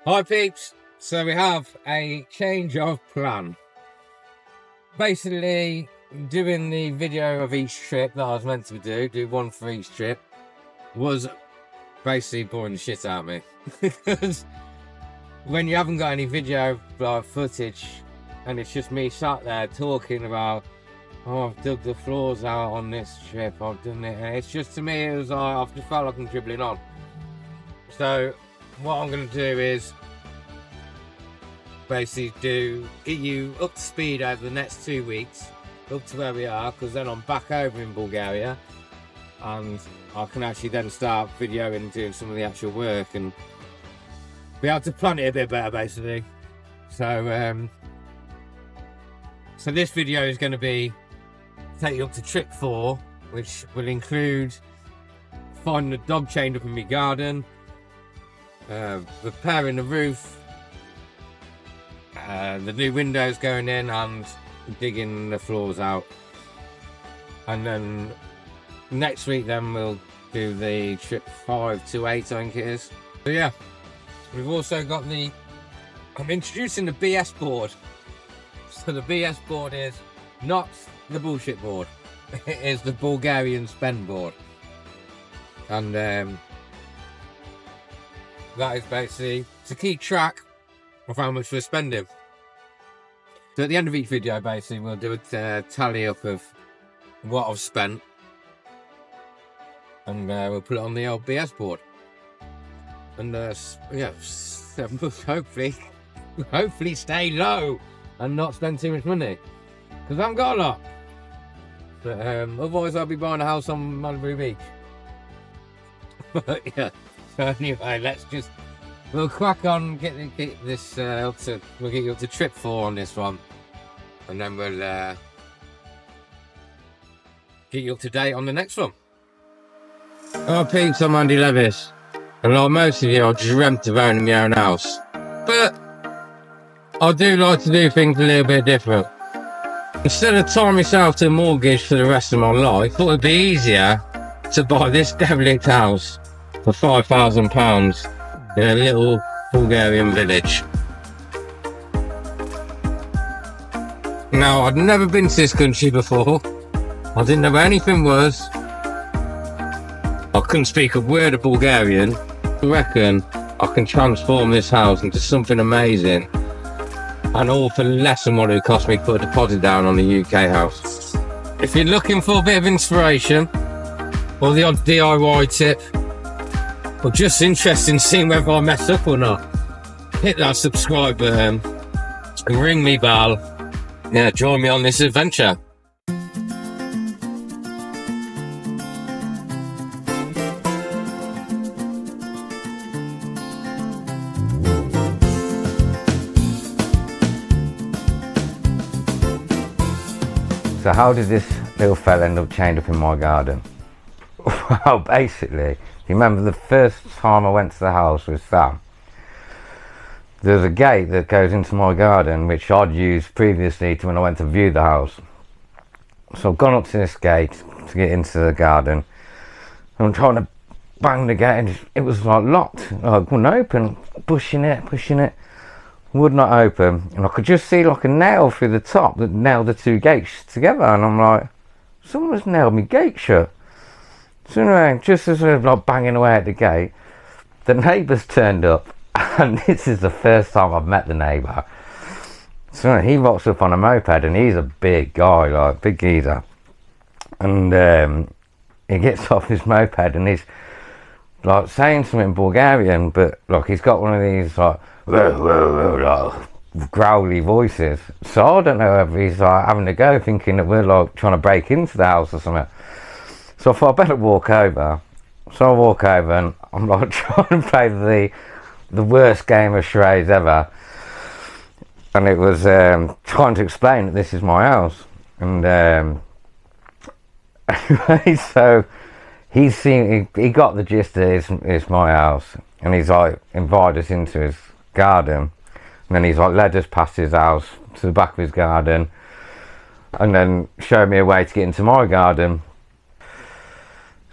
Hi peeps, so we have a change of plan. Basically, doing the video of each trip that I was meant to do one for each trip, was basically boring the shit out of me. Because when you haven't got any video footage and it's just me sat there talking about, oh, I've dug the floors out on this trip, I've done it, and it's just, to me, it was like, I've just felt like I'm dribbling on. So what I'm going to do is basically get you up to speed over the next 2 weeks, up to where we are, because then I'm back over in Bulgaria and I can actually then start videoing and doing some of the actual work and be able to plan it a bit better, basically. So so this video is going to be take you up to trip 4, which will include finding the dog chained up in my garden, repairing the roof, the new windows going in, and digging the floors out. And then next week then we'll do the trip 5 to 8, I think it is. So yeah, we've also got I'm introducing the BS board. So the BS board is not the bullshit board. It is the Bulgarian spend board. And that is basically to keep track of how much we're spending. So at the end of each video, basically, we'll do a tally up of what I've spent, and we'll put it on the old BS board. And yeah, hopefully stay low and not spend too much money, because I haven't got a lot. But otherwise, I'll be buying a house on Malibu Beach. But yeah. So anyway, we'll crack on, get this we'll get you up to trip 4 on this one, and then we'll get you up to date on the next one. Oh peeps, I'm Andy Levis, and like most of you, I dreamt of owning my own house, but I do like to do things a little bit different. Instead of tying myself to a mortgage for the rest of my life, I thought it'd be easier to buy this derelict house for £5,000 in a little Bulgarian village. Now, I'd never been to this country before. I didn't know where anything was. I couldn't speak a word of Bulgarian. I reckon I can transform this house into something amazing, and all for less than what it would cost me to put a deposit down on the UK house. If you're looking for a bit of inspiration, or the odd DIY tip, or just interested in seeing whether I mess up or not, hit that subscribe button and ring me bell. Yeah, join me on this adventure. So how did this little fella end up chained up in my garden? Well, basically, you remember the first time I went to the house with Sam, there's a gate that goes into my garden which I'd used previously to when I went to view the house. So I've gone up to this gate to get into the garden. I'm trying to bang the gate and it was like locked. I wouldn't open, pushing it, would not open. And I could just see like a nail through the top that nailed the two gates together. And I'm like, someone's nailed me gate shut. So anyway, just as I was like banging away at the gate, the neighbours turned up, and this is the first time I've met the neighbour. So he rocks up on a moped, and he's a big guy, like big geezer, and he gets off his moped and he's like saying something in Bulgarian, but like he's got one of these like growly voices. So I don't know whether he's like having a go, thinking that we're like trying to break into the house or something. So I thought I better walk over. So I walk over and I'm like trying to play the worst game of charades ever. And it was trying to explain that this is my house. And anyway, so he got the gist that it's my house. And he's like invited us into his garden. And then he's like led us past his house to the back of his garden. And then showed me a way to get into my garden.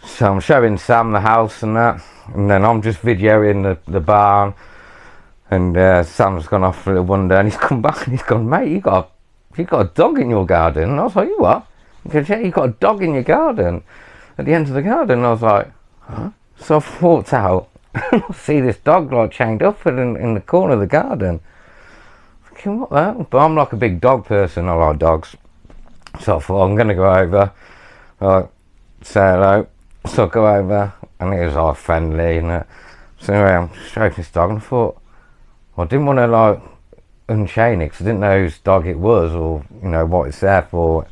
So I'm showing Sam the house and that, and then I'm just videoing the barn, And Sam's gone off for a little wander, and he's come back and he's gone, mate, you got a dog in your garden. And I was like, you what? He goes, yeah, you got a dog in your garden at the end of the garden. And I was like, huh? So I walked out and I see this dog like chained up in the corner of the garden. Thinking, what that? But I'm like a big dog person. I like dogs. So I thought, I'm going to go over, say hello. So I go over, and he was all friendly. And so anyway, I'm stroking this dog, and I thought, well, I didn't want to like unchain it because I didn't know whose dog it was, or you know what it's there for.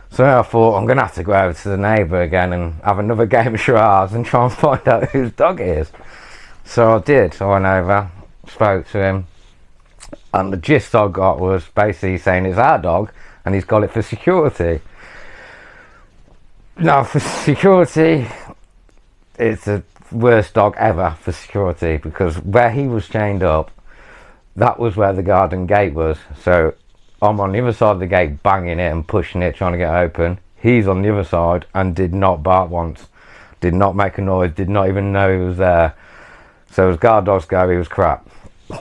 So I thought, I'm going to have to go over to the neighbour again and have another game of charades and try and find out whose dog it is. So I did. So I went over, spoke to him, and the gist I got was basically saying it's our dog and he's got it for security. Now, for security, it's the worst dog ever for security, because where he was chained up, that was where the garden gate was. So I'm on the other side of the gate banging it and pushing it, trying to get open. He's on the other side and did not bark once, did not make a noise, did not even know he was there. So as guard dogs go, he was crap.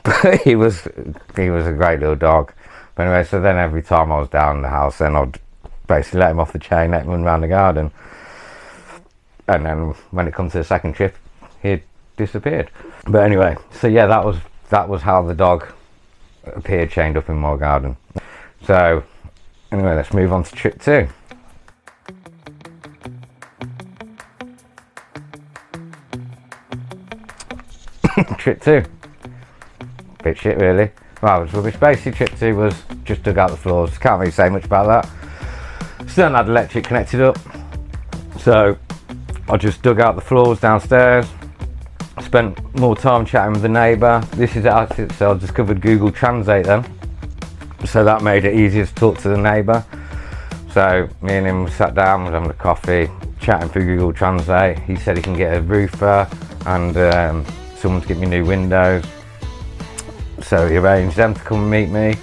But he was a great little dog. But anyway, so then every time I was down in the house, then I'd basically let him off the chain, let him run around the garden. And then when it comes to the second trip, he'd disappeared. But anyway, so yeah, that was how the dog appeared chained up in my garden. So anyway, let's move on to trip 2. Trip 2. Bit shit really. Well, it was rubbish. Basically trip 2 was just dug out the floors. Can't really say much about that. Still had electric connected up. So I just dug out the floors downstairs. Spent more time chatting with the neighbour. This is it, so I discovered Google Translate then. So that made it easier to talk to the neighbour. So me and him sat down, was having a coffee, chatting through Google Translate. He said he can get a roofer and someone to get me new windows. So he arranged them to come and meet me.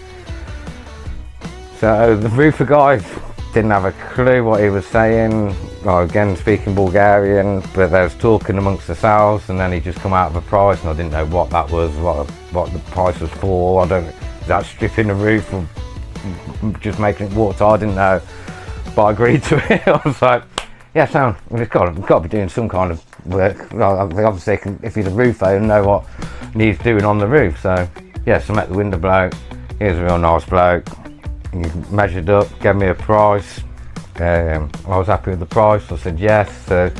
So the roofer guy didn't have a clue what he was saying. Well, again, speaking Bulgarian, but they was talking amongst themselves, and then he just come out of a price, and I didn't know what that was, what the price was for. I don't, is that stripping the roof or just making it watertight? I didn't know, but I agreed to it. I was like, yeah, sound, we've got to be doing some kind of work. Well, obviously, if he's a roofer, he'll know what needs doing on the roof. So yeah, so I met the window bloke. He was a real nice bloke. He measured up, gave me a price. I was happy with the price. I said yes. So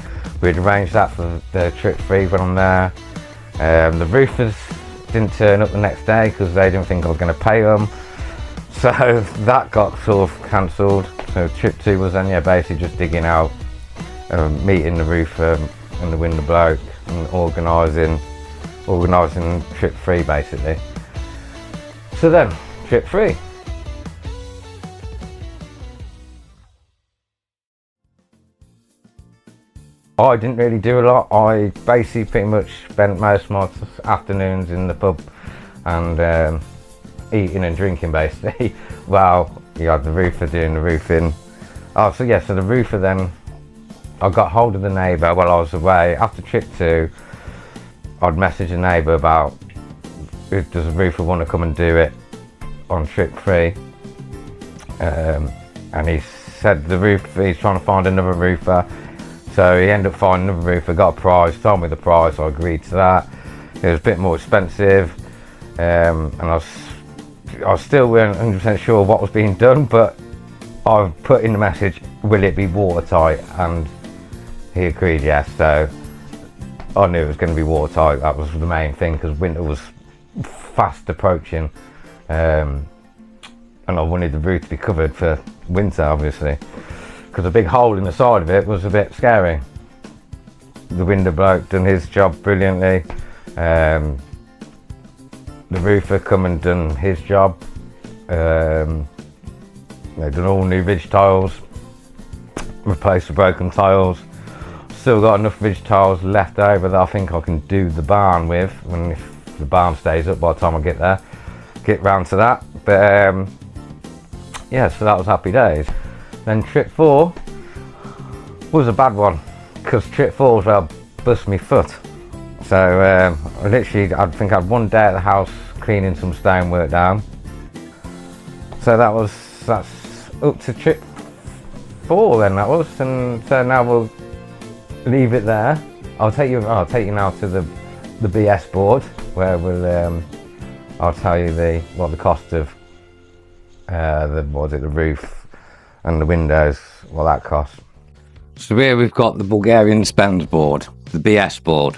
we'd arranged that for the trip 3 when I'm there. The roofers didn't turn up the next day because they didn't think I was going to pay them. So that got sort of cancelled. So trip 2 was then, yeah, basically just digging out, meeting the roofer and the window bloke and organising trip 3 basically. So then, trip 3. I didn't really do a lot. I basically pretty much spent most of my afternoons in the pub and eating and drinking basically while you had the roofer doing the roofing. Oh, so yeah, so the roofer then, I got hold of the neighbour while I was away. After trip 2, I'd message a neighbour about if does the roofer want to come and do it on trip 3. And he said he's trying to find another roofer. So he ended up finding another roofer, got a price, told me the price, I agreed to that. It was a bit more expensive, and I was still weren't 100% sure what was being done, but I put in the message, will it be watertight? And he agreed yes, so I knew it was going to be watertight. That was the main thing, because winter was fast approaching, and I wanted the roof to be covered for winter obviously, because a big hole in the side of it was a bit scary. The window bloke done his job brilliantly. The roofer come and done his job. They've done all new ridge tiles, replaced the broken tiles. Still got enough ridge tiles left over that I think I can do the barn with, when if the barn stays up by the time I get round to that. But yeah, so that was happy days. Then trip 4 was a bad one, because trip 4 was where I bust my foot. So So literally, I think I had one day at the house cleaning some stonework down. So that's up to trip 4 then, that was. And so now we'll leave it there. I'll take you now to the BS board, where I'll tell you what the cost of the roof and the windows, what that costs. So here we've got the Bulgarian spends board, the BS board,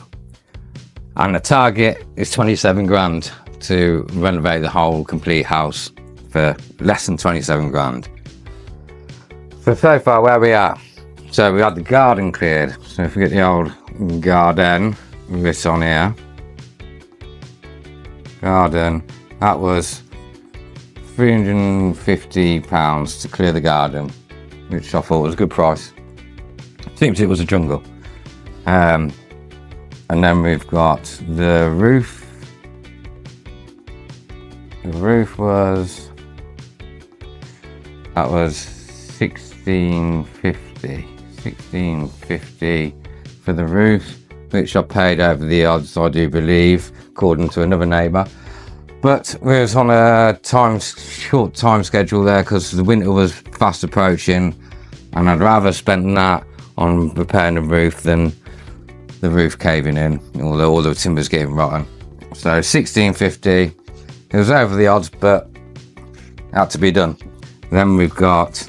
and the target is 27 grand to renovate the whole complete house for less than 27 grand. So far where we are. So we had the garden cleared. So if we get the old garden, this on here. Garden, that was £350 to clear the garden, which I thought was a good price. Seems it was a jungle. And then we've got the roof. The roof was £1650 for the roof, which I paid over the odds, I do believe, according to another neighbour. But we was on a short time schedule there because the winter was fast approaching, and I'd rather spend that on repairing the roof than the roof caving in, although all the timber's getting rotten. So £1650, it was over the odds, but had to be done. Then we've got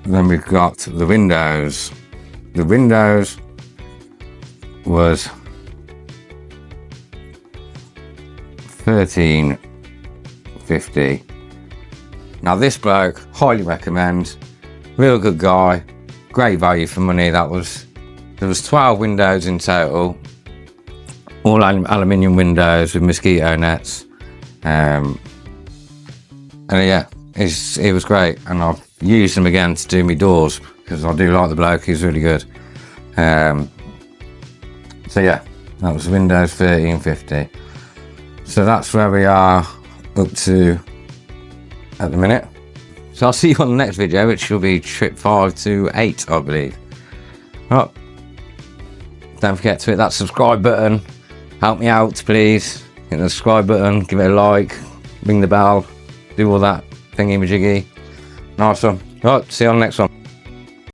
the windows. The windows was £1350. Now this bloke, highly recommend, real good guy, great value for money. There was 12 windows in total, all aluminium windows with mosquito nets, and yeah, it was great, and I've used him again to do me doors because I do like the bloke. He's really good. So yeah, that was Windows 1350. So that's where we are up to at the minute. So I'll see you on the next video, which will be trip 5 to 8, I believe. Right. Don't forget to hit that subscribe button. Help me out, please. Hit the subscribe button, give it a like, ring the bell, do all that thingy majiggy. Nice one. Right, see you on the next one.